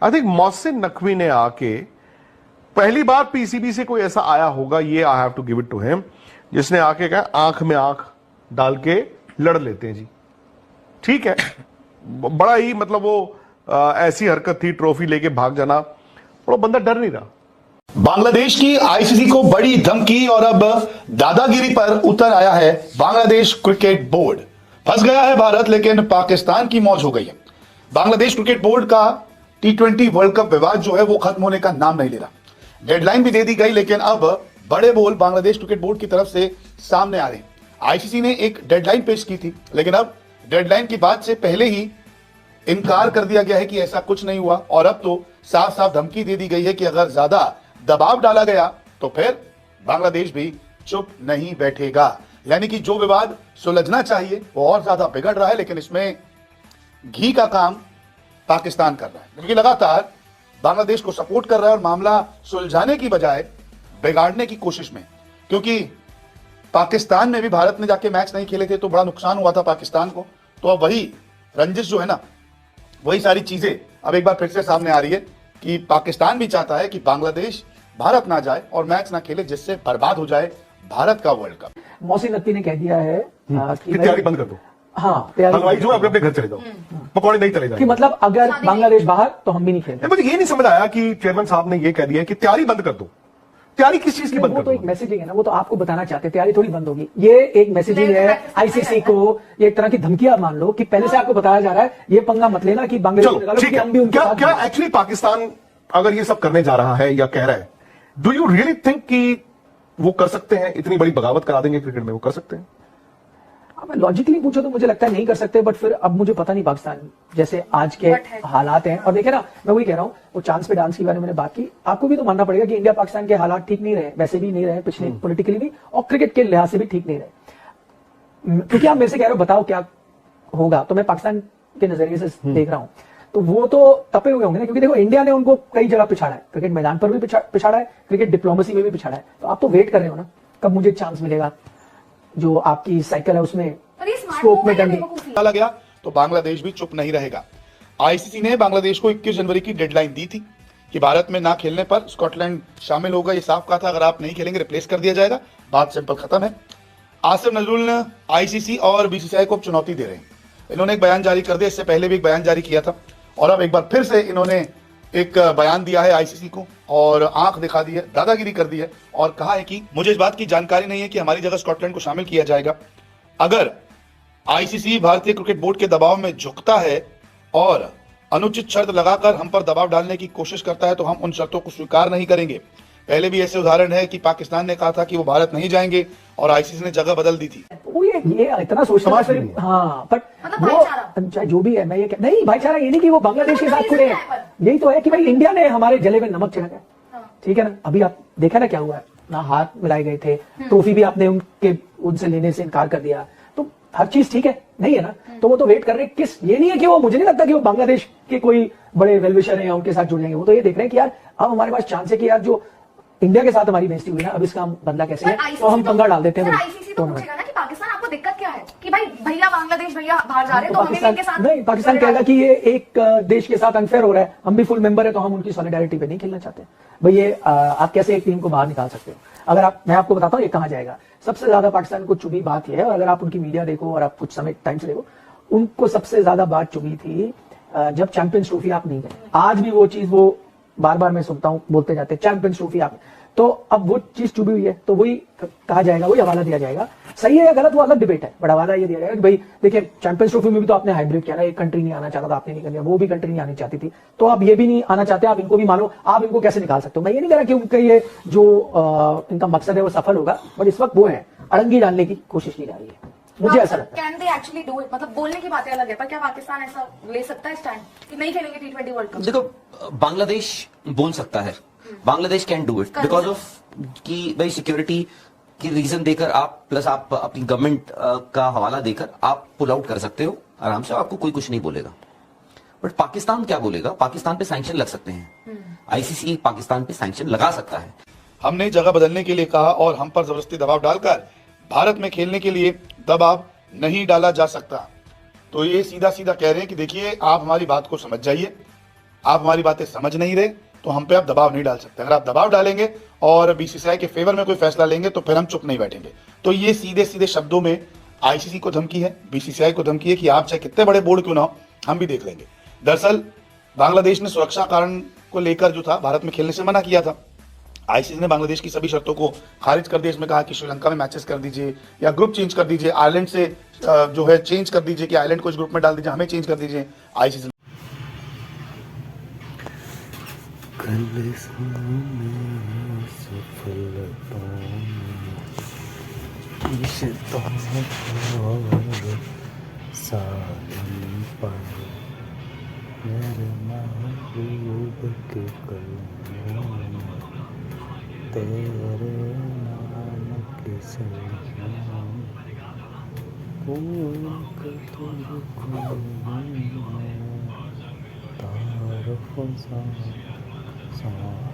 I think Mohsin Naqvi ने आके पहली बार पीसीबी से कोई ऐसा आया होगा, ये I have to give it to him, जिसने आके कहा आंख में आंख डाल के लड़ लेते हैं जी। ठीक है, बड़ा ही मतलब वो ऐसी हरकत थी, ट्रॉफी लेके भाग जाना, बड़ा बंदा डर नहीं रहा। बांग्लादेश की आईसीसी को बड़ी धमकी और अब दादागिरी पर उतर आया है बांग्लादेश क्रिकेट बोर्ड। फंस गया है भारत, लेकिन पाकिस्तान की मौज हो गई है। बांग्लादेश क्रिकेट बोर्ड का T20 वर्ल्ड कप विवाद जो है वो खत्म होने का नाम नहीं ले रहा। डेडलाइन भी दे दी गई, लेकिन अब बड़े बोल बांग्लादेश क्रिकेट बोर्ड की तरफ से सामने आ रहे हैं। आईसीसी ने एक डेडलाइन पेश की थी, लेकिन अब डेडलाइन की बात से पहले ही इनकार कर दिया गया है कि ऐसा कुछ नहीं हुआ, और अब तो साफ साफ धमकी दे दी गई है कि अगर ज्यादा दबाव डाला गया तो फिर बांग्लादेश भी चुप नहीं बैठेगा। यानी कि जो विवाद सुलझना चाहिए वो और ज्यादा बिगड़ रहा है, लेकिन इसमें घी का काम पाकिस्तान कर रहा है, क्योंकि लगातार बांग्लादेश को सपोर्ट कर रहा है और मामला सुलझाने की बजाय बिगाड़ने की कोशिश में। क्योंकि पाकिस्तान में भी भारत ने जाके मैच नहीं खेले थे तो बड़ा नुकसान हुआ था पाकिस्तान को, तो अब वही रंजिश जो है ना, वही सारी चीजें अब एक बार फिर से सामने आ रही है कि पाकिस्तान भी चाहता है कि बांग्लादेश भारत ना जाए और मैच ना खेले, जिससे बर्बाद हो जाए भारत का वर्ल्ड कप। मोहसिन नकवी ने कह दिया है कि तैयारी बंद कर दो। हाँ, हलवाई जो अपने अपने घर चले जाओ, पकौड़े नहीं चले जाए, कि मतलब अगर बांग्लादेश बाहर तो हम भी नहीं खेलते। मुझे ये नहीं समझ आया कि चेयरमैन साहब ने ये कह दिया कि तैयारी बंद कर दो। तैयारी किस चीज की बंद कर दो? वो तो एक मैसेजिंग है ना, वो तो आपको बताना चाहते हैं, तैयारी थोड़ी बंद होगी। ये एक मैसेजिंग है आईसीसी को, ये एक तरह की धमकियां मान लो कि पहले से आपको बताया जा रहा है ये पंगा मत लेना कि बांग्लादेश हम भी उनके साथ। क्या एक्चुअली पाकिस्तान अगर ये सब करने जा रहा है या कह रहा है, डू यू रियली थिंक कि वो कर सकते हैं? इतनी बड़ी बगावत करा देंगे क्रिकेट में, वो कर सकते हैं? लॉजिकली पूछो तो मुझे लगता है नहीं कर सकते, बट फिर अब मुझे पता नहीं पाकिस्तान जैसे आज के हालात हैं। और देखे ना, मैं वही कह रहा हूँ, वो चांस पे डांस के बारे में मैंने बात की, आपको भी तो मानना पड़ेगा कि इंडिया पाकिस्तान के हालात ठीक नहीं रहे, वैसे भी नहीं रहे पिछले, पॉलिटिकली भी और क्रिकेट के लिहाज से भी ठीक नहीं रहे। क्योंकि आप मेरे से कह रहे हो बताओ क्या होगा, तो मैं पाकिस्तान के नजरिए से देख रहा हूँ, तो वो तो तपे हुए होंगे ना, क्योंकि देखो इंडिया ने उनको कई जगह पिछाड़ा है, क्रिकेट मैदान पर भी पिछाड़ा है, क्रिकेट डिप्लोमेसी में भी पिछाड़ा है। तो आप तो वेट कर रहे हो ना कब मुझे चांस मिलेगा, जो आपकी साइकिल है उसमें स्कोप में डाला गया तो बांग्लादेश भी चुप नहीं रहेगा। आईसीसी ने बांग्लादेश को 21 जनवरी की डेडलाइन दी थी कि भारत में ना खेलने पर स्कॉटलैंड शामिल होगा। ये साफ कहा था अगर आप नहीं खेलेंगे रिप्लेस कर दिया जाएगा, बात सिंपल खत्म है। आसिफ नजरुल ने आईसीसी और बीसीसीआई को चुनौती दे रहे हैं। इन्होंने एक बयान जारी कर दिया, इससे पहले भी एक बयान जारी किया था, और अब एक बार फिर से इन्होंने एक बयान दिया है आईसीसी को और आंख दिखा दी है, दादागिरी कर दी है और कहा है कि मुझे इस बात की जानकारी नहीं है कि हमारी जगह स्कॉटलैंड को शामिल किया जाएगा। अगर आईसीसी भारतीय क्रिकेट बोर्ड के दबाव में झुकता है और अनुचित शर्त लगाकर हम पर दबाव डालने की कोशिश करता है तो हम उन शर्तों को स्वीकार नहीं करेंगे। पहले भी ऐसे उदाहरण है कि पाकिस्तान ने कहा था कि वो भारत नहीं जाएंगे और आईसीसी ने जगह बदल दी थी। वो ये इतना सोचना, हाँ, बट वो चाहे जो भी है, मैं ये नहीं भाईचारा ये नहीं कि वो बांग्लादेश के साथ खुले हैं, यही तो है कि भाई इंडिया ने हमारे जले में नमक छिड़का, ठीक है ना। अभी आप देखा ना क्या हुआ है ना, हाथ मिलाए गए थे, ट्रॉफी भी आपने उनसे लेने से इनकार कर दिया, तो हर चीज ठीक है नहीं है ना। तो वो तो वेट कर रहे हैं किस, ये नहीं है कि वो, मुझे नहीं लगता कि वो बांग्लादेश के कोई बड़े वेलविशर हैं या उनके साथ जुड़ जाएंगे। वो तो ये देख रहे हैं कि यार अब हमारे पास चांस है कि यार जो इंडिया के साथ हमारी बेइज्जती हुई ना, अब इसका बदला कैसे है, तो हम पंगा डाल देते हैं। आईसीसी तो पूछेगा ना कि पाकिस्तान आपको दिक्कत क्या है कि भाई भैया बांग्लादेश भैया बाहर जा रहे हैं, तो हमें इनके साथ नहीं, पाकिस्तान कहेगा कि ये एक देश के साथ अनफेयर हो रहा है, हम भी फुल मेंबर है तो हम उनकी सॉलिडारिटी पे नहीं खेलना चाहते। भाई ये आप कैसे एक टीम को बाहर निकाल सकते हो? अगर आप, मैं आपको बताता हूँ ये कहाँ जाएगा। सबसे ज्यादा पाकिस्तान को चुभी बात यह है, और अगर आप उनकी मीडिया देखो और आप कुछ समय टाइम से देखो, उनको सबसे ज्यादा बात चुभी थी जब चैंपियंस ट्रॉफी आप नहीं गए। आज भी वो चीज वो बार बार मैं सुनता हूँ बोलते जाते, चैंपियंस ट्रॉफी आप, तो अब वो चीज चुभी हुई है, तो वही कहा जाएगा, वही हवाला दिया जाएगा। सही है या गलत वो अलग डिबेट है, बट हवाला ये दिया जाएगा कि भाई देखिए चैंपियंस ट्रॉफी में भी तो आपने हाइब्रिड किया ना, एक कंट्री नहीं आना चाहता था, आपने नहीं कर दिया, वो भी कंट्री नहीं आनी चाहती थी, तो आप ये भी नहीं आना चाहते, आप इनको भी मानो, आप इनको कैसे निकाल सकते हो? मैं ये नहीं कह रहा कि उनका ये जो इनका मकसद है वो सफल होगा, बट इस वक्त वो है अड़ंगी डालने की कोशिश की जा रही है, मुझे ऐसा लगता है। Can they actually do it? मतलब बोलने की बातें अलग है, पर क्या पाकिस्तान ऐसा ले सकता है स्टैंड कि नहीं खेलेंगे T20 वर्ल्ड कप? देखो, बांग्लादेश बोल सकता है, Bangladesh can do it because of कि भाई सिक्योरिटी की रीजन देकर आप, प्लस आप अपनी गवर्नमेंट का हवाला देकर आप पुल आउट कर सकते हो आराम से, आपको कोई कुछ नहीं बोलेगा। बट पाकिस्तान क्या बोलेगा? पाकिस्तान पे सैंक्शन लग सकते हैं, आईसीसी पाकिस्तान पे सैंक्शन लगा सकता है। हमने जगह बदलने के लिए कहा और हम पर जबरदस्ती दबाव डालकर भारत में खेलने के लिए दबाव नहीं डाला जा सकता। तो ये सीधा सीधा कह रहे हैं कि देखिए आप हमारी बात को समझ जाइए, आप हमारी बातें समझ नहीं रहे तो हम पे आप दबाव नहीं डाल सकते। अगर आप दबाव डालेंगे और बीसीसीआई के फेवर में कोई फैसला लेंगे तो फिर हम चुप नहीं बैठेंगे। तो ये सीधे सीधे शब्दों में आईसीसी को धमकी है, बीसीसीआई को धमकी है कि आप चाहे कितने बड़े बोर्ड क्यों ना हो, हम भी देख लेंगे। दरअसल बांग्लादेश ने सुरक्षा कारण को लेकर जो था भारत में खेलने से मना किया था। आईसीसी ने बांग्लादेश की सभी शर्तों को खारिज कर दिया। इसमें कहा कि श्रीलंका में मैचेस कर दीजिए या ग्रुप चेंज कर दीजिए, आयरलैंड से जो है चेंज कर दीजिए कि आयरलैंड को इस ग्रुप में डाल दीजिए, हमें चेंज कर दीजिए। आईसीसी तेरे नाम की सलाम तारफ़ सा